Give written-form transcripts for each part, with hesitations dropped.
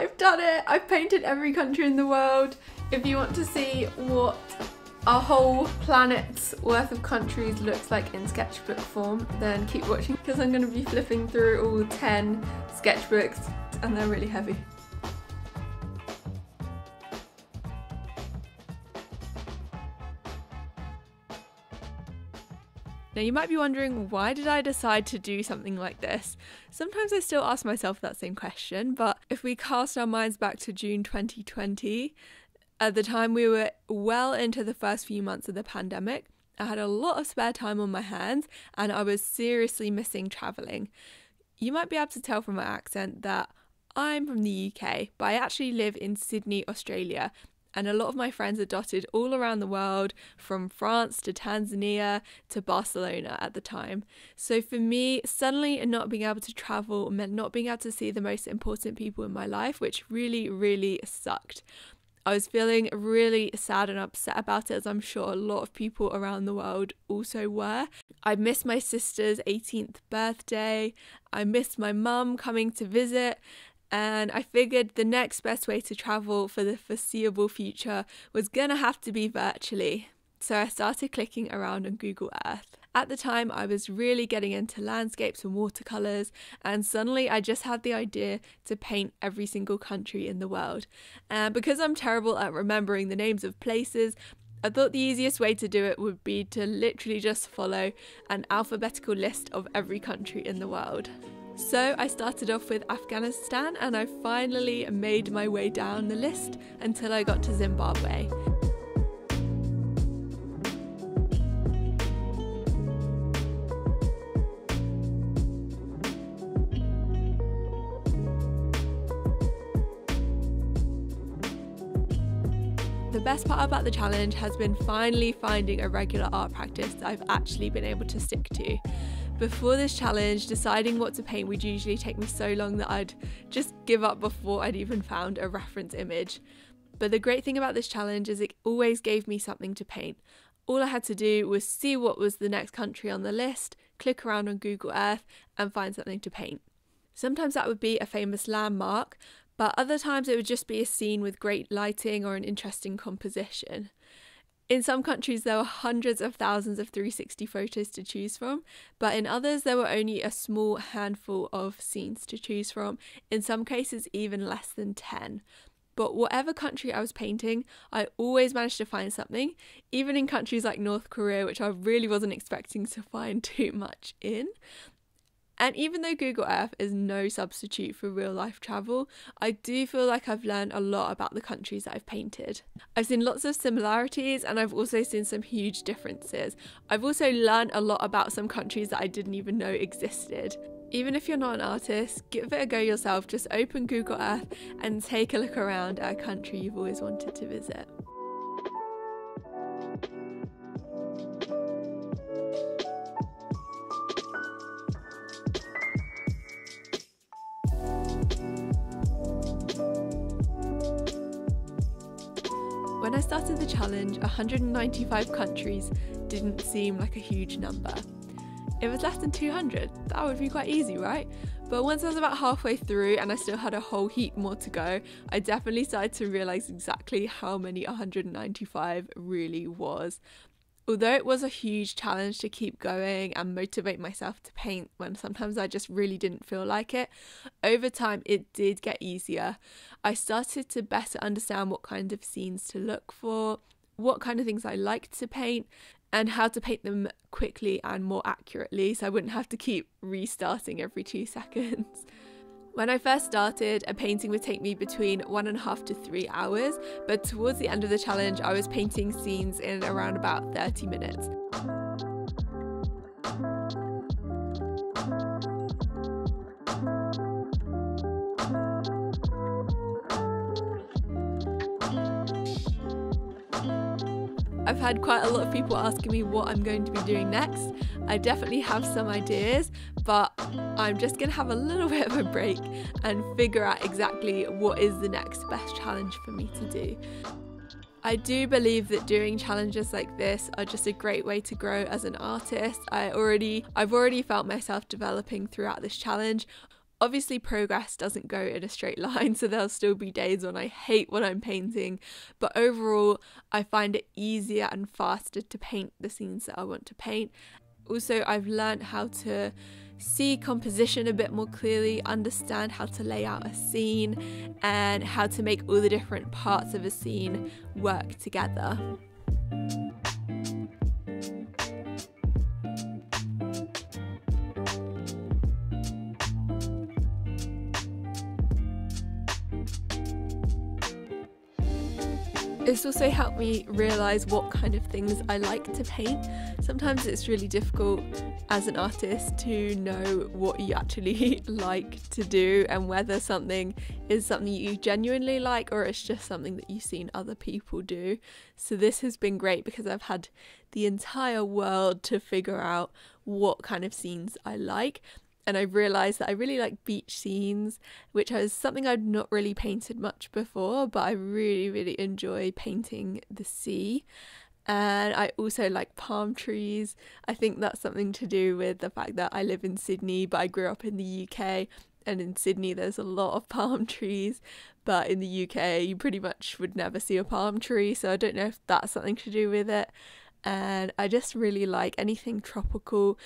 I've done it! I've painted every country in the world. If you want to see what a whole planet's worth of countries looks like in sketchbook form, then keep watching because I'm going to be flipping through all 10 sketchbooks and they're really heavy. Now you might be wondering, why did I decide to do something like this? Sometimes I still ask myself that same question, but if we cast our minds back to June 2020, at the time we were well into the first few months of the pandemic, I had a lot of spare time on my hands and I was seriously missing travelling. You might be able to tell from my accent that I'm from the UK, but I actually live in Sydney, Australia. And a lot of my friends are dotted all around the world, from France to Tanzania to Barcelona at the time. So for me, suddenly not being able to travel meant not being able to see the most important people in my life, which really sucked. I was feeling really sad and upset about it, as I'm sure a lot of people around the world also were. I missed my sister's 18th birthday. I missed my mum coming to visit. And I figured the next best way to travel for the foreseeable future was gonna have to be virtually. So I started clicking around on Google Earth. At the time, I was really getting into landscapes and watercolours, and suddenly I just had the idea to paint every single country in the world. And because I'm terrible at remembering the names of places, I thought the easiest way to do it would be to literally just follow an alphabetical list of every country in the world. So I started off with Afghanistan and I finally made my way down the list until I got to Zimbabwe. The best part about the challenge has been finally finding a regular art practice that I've actually been able to stick to. Before this challenge, deciding what to paint would usually take me so long that I'd just give up before I'd even found a reference image. But the great thing about this challenge is it always gave me something to paint. All I had to do was see what was the next country on the list, click around on Google Earth and find something to paint. Sometimes that would be a famous landmark, but other times it would just be a scene with great lighting or an interesting composition. In some countries there were hundreds of thousands of 360 photos to choose from, but in others there were only a small handful of scenes to choose from, in some cases even less than 10. But whatever country I was painting, I always managed to find something, even in countries like North Korea, which I really wasn't expecting to find too much in. And even though Google Earth is no substitute for real life travel, I do feel like I've learned a lot about the countries that I've painted. I've seen lots of similarities and I've also seen some huge differences. I've also learned a lot about some countries that I didn't even know existed. Even if you're not an artist, give it a go yourself. Just open Google Earth and take a look around at a country you've always wanted to visit. When I started the challenge, 195 countries didn't seem like a huge number. It was less than 200, that would be quite easy, right? But once I was about halfway through and I still had a whole heap more to go, I definitely started to realise exactly how many 195 really was. Although it was a huge challenge to keep going and motivate myself to paint when sometimes I just really didn't feel like it, over time it did get easier. I started to better understand what kind of scenes to look for, what kind of things I liked to paint, and how to paint them quickly and more accurately so I wouldn't have to keep restarting every 2 seconds. When I first started, a painting would take me between 1.5 to 3 hours, but towards the end of the challenge, I was painting scenes in around about 30 minutes. I've had quite a lot of people asking me what I'm going to be doing next. I definitely have some ideas, but I'm just going to have a little bit of a break and figure out exactly what is the next best challenge for me to do. I do believe that doing challenges like this are just a great way to grow as an artist. I've already felt myself developing throughout this challenge. Obviously progress doesn't go in a straight line, so there'll still be days when I hate what I'm painting, but overall I find it easier and faster to paint the scenes that I want to paint. Also, I've learned how to see composition a bit more clearly, understand how to lay out a scene, and how to make all the different parts of a scene work together. It's also helped me realise what kind of things I like to paint. Sometimes it's really difficult as an artist to know what you actually like to do and whether something is something you genuinely like or it's just something that you've seen other people do. So this has been great because I've had the entire world to figure out what kind of scenes I like. And I realised that I really like beach scenes, which is something I'd not really painted much before, but I really enjoy painting the sea. And I also like palm trees. I think that's something to do with the fact that I live in Sydney, but I grew up in the UK, and in Sydney there's a lot of palm trees, but in the UK you pretty much would never see a palm tree, so I don't know if that's something to do with it. And I just really like anything tropical.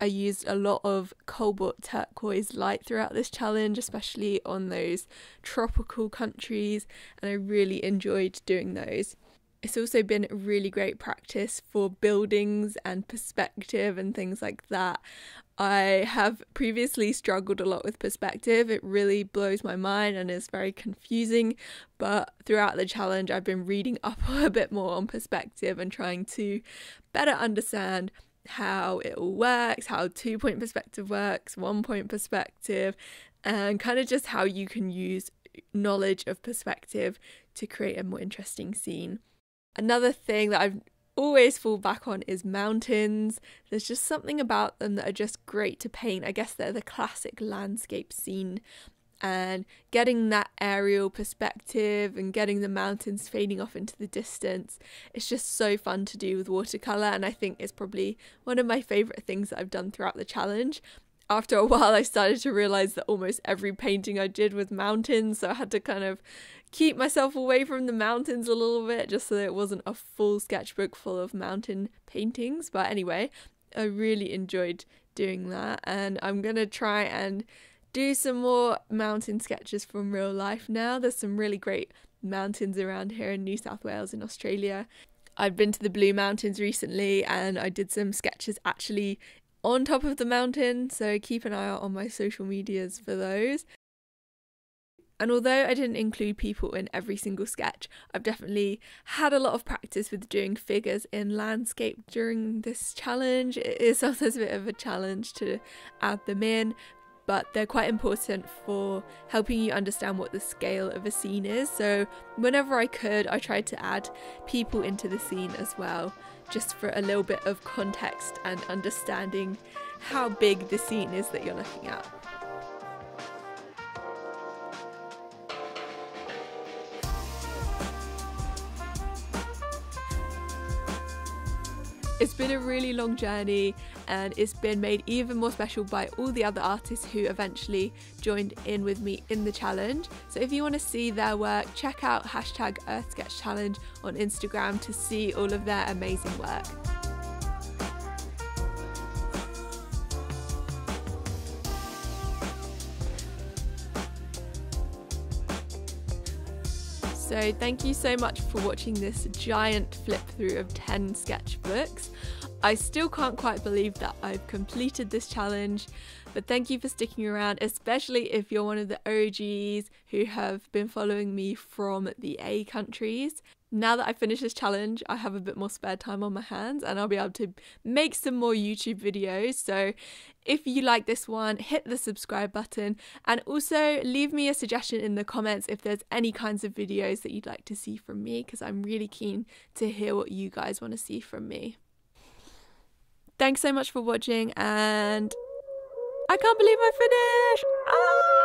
I used a lot of cobalt turquoise light throughout this challenge, especially on those tropical countries, and I really enjoyed doing those. It's also been really great practice for buildings and perspective and things like that. I have previously struggled a lot with perspective. It really blows my mind and is very confusing, but throughout the challenge I've been reading up a bit more on perspective and trying to better understand how it all works, how 2-point perspective works, 1-point perspective, and kind of just how you can use knowledge of perspective to create a more interesting scene. Another thing that I've always fall back on is mountains. There's just something about them that are just great to paint. I guess they're the classic landscape scene, and getting that aerial perspective and getting the mountains fading off into the distance, it's just so fun to do with watercolour, and I think it's probably one of my favourite things that I've done throughout the challenge. After a while I started to realise that almost every painting I did was mountains, so I had to kind of keep myself away from the mountains a little bit just so that it wasn't a full sketchbook full of mountain paintings. But anyway, I really enjoyed doing that, and I'm going to try and do some more mountain sketches from real life now. There's some really great mountains around here in New South Wales in Australia. I've been to the Blue Mountains recently and I did some sketches actually on top of the mountain, so keep an eye out on my social medias for those. And although I didn't include people in every single sketch, I've definitely had a lot of practice with doing figures in landscape during this challenge. It is sometimes a bit of a challenge to add them in, but they're quite important for helping you understand what the scale of a scene is. So whenever I could, I tried to add people into the scene as well, just for a little bit of context and understanding how big the scene is that you're looking at. It's been a really long journey, and it's been made even more special by all the other artists who eventually joined in with me in the challenge. So if you want to see their work, check out #EarthSketchChallenge on Instagram to see all of their amazing work. So thank you so much for watching this giant flip through of 10 sketchbooks. I still can't quite believe that I've completed this challenge, but thank you for sticking around, especially if you're one of the OGs who have been following me from the A countries. Now that I've finished this challenge, I have a bit more spare time on my hands and I'll be able to make some more YouTube videos. So if you like this one, hit the subscribe button, and also leave me a suggestion in the comments if there's any kinds of videos that you'd like to see from me, because I'm really keen to hear what you guys want to see from me. Thanks so much for watching, and I can't believe I finished! Ah!